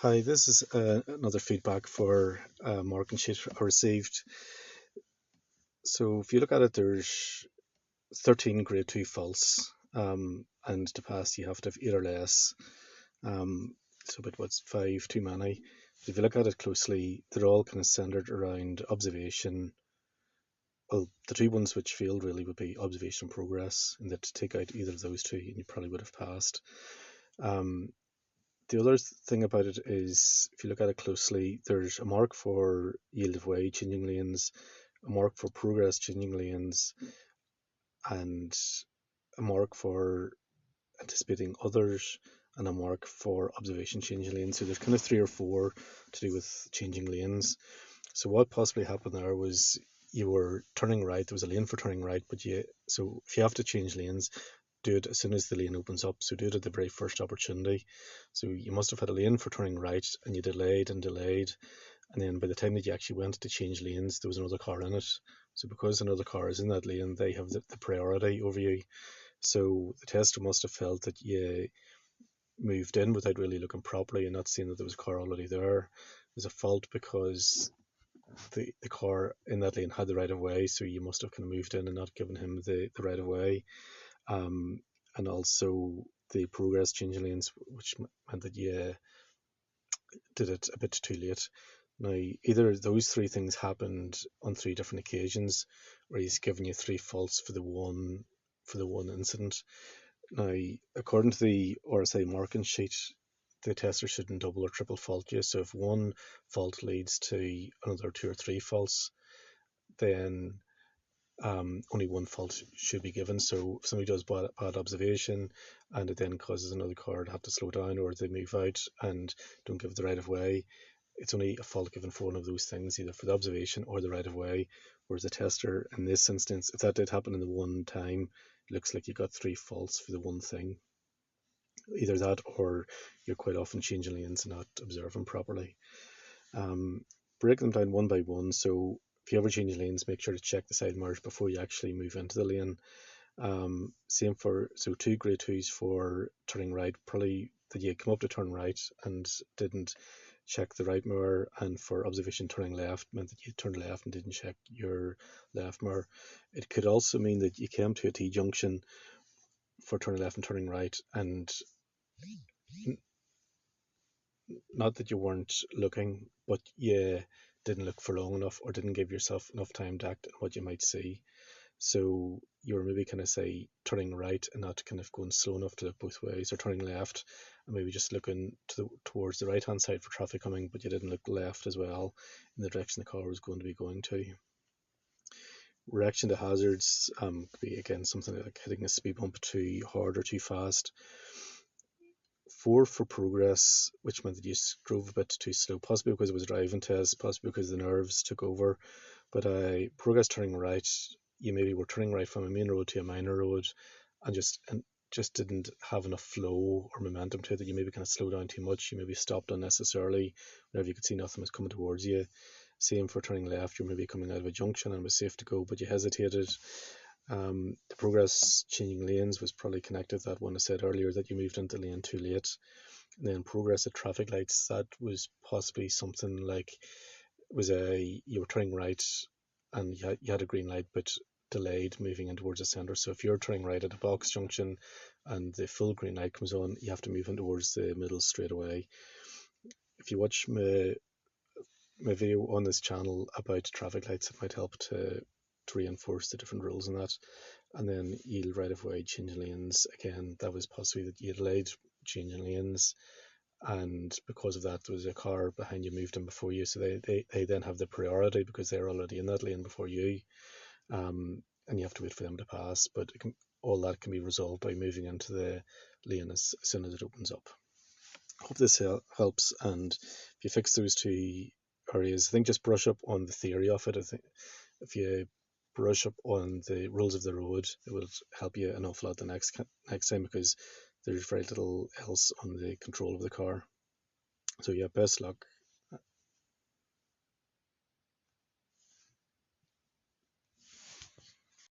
Hi, this is another feedback for marking sheet I received. So if you look at it, there's 13 grade 2 faults, and to pass you have to have 8 or less. So but what's 5 too many? If you look at it closely, they're all kind of centered around observation. Well, the two ones which failed really would be observation and progress, and that to take out either of those two, and you probably would have passed. Um, The other thing about it is, if you look at it closely, there's a mark for yield of way, changing lanes, a mark for progress, changing lanes, and a mark for anticipating others, and a mark for observation, changing lanes. So there's kind of three or four to do with changing lanes. So what possibly happened there was you were turning right. There was a lane for turning right, but so if you have to change lanes, do it as soon as the lane opens up. So do it at the very first opportunity. So you must have had a lane for turning right, and you delayed and delayed, and then by the time that you actually went to change lanes, there was another car in it. So because another car is in that lane, they have the priority over you. So the tester must have felt that you moved in without really looking properly and not seeing that there was a car already there. There's a fault because the car in that lane had the right of way, so you must have kind of moved in and not given him the right of way. Um, and also the progress changing lanes, which meant that you did it a bit too late. Now, either those three things happened on three different occasions, where he's given you three faults for the one incident. Now, according to the RSA marking sheet, the tester shouldn't double or triple fault you. So if one fault leads to another two or three faults, then only one fault should be given. So if somebody does bad observation and it then causes another car to have to slow down, or they move out and don't give the right of way, it's only a fault given for one of those things, either for the observation or the right of way. Whereas the tester, in this instance, if that did happen in the one time, it looks like you got three faults for the one thing. Either that, or you're quite often changing lanes and not observing properly. Um, Break them down one by one. So if you ever change lanes, make sure to check the side mirrors before you actually move into the lane. Same for, so two grade twos for turning right, probably that you come up to turn right and didn't check the right mirror, and for observation turning left meant that you turned left and didn't check your left mirror. It could also mean that you came to a T junction for turning left and turning right, and not that you weren't looking, but you didn't look for long enough or didn't give yourself enough time to act on what you might see. So you were maybe kind of say turning right and not kind of going slow enough to look both ways, or turning left and maybe just looking towards the right hand side for traffic coming, but you didn't look left as well in the direction the car was going to be going to. Reaction to hazards could be again something like hitting a speed bump too hard or too fast. Four for progress, which meant that you drove a bit too slow, possibly because it was a driving test, possibly because the nerves took over. But progress turning right, you maybe were turning right from a main road to a minor road, and just didn't have enough flow or momentum to it. That you maybe kind of slowed down too much. You maybe stopped unnecessarily whenever you could see nothing was coming towards you. Same for turning left. You're maybe coming out of a junction and it was safe to go, but you hesitated. The progress changing lanes was probably connected to that one I said earlier, that you moved into lane too late. And then progress at traffic lights, that was possibly something like, you were turning right and you had a green light but delayed moving in towards the centre. So if you're turning right at a box junction and the full green light comes on, you have to move in towards the middle straight away. If you watch my video on this channel about traffic lights, it might help to reinforce the different rules in that. And then yield right of way, changing lanes. Again, that was possibly that you delayed changing lanes, and because of that, there was a car behind you moved in before you, so they then have the priority because they're already in that lane before you, and you have to wait for them to pass. But all that can be resolved by moving into the lane as soon as it opens up. Hope this helps, and if you fix those two areas, I think just brush up on the theory of it. I think if you brush up on the rules of the road, it will help you an awful lot the next time, because there's very little else on the control of the car. So yeah, best luck.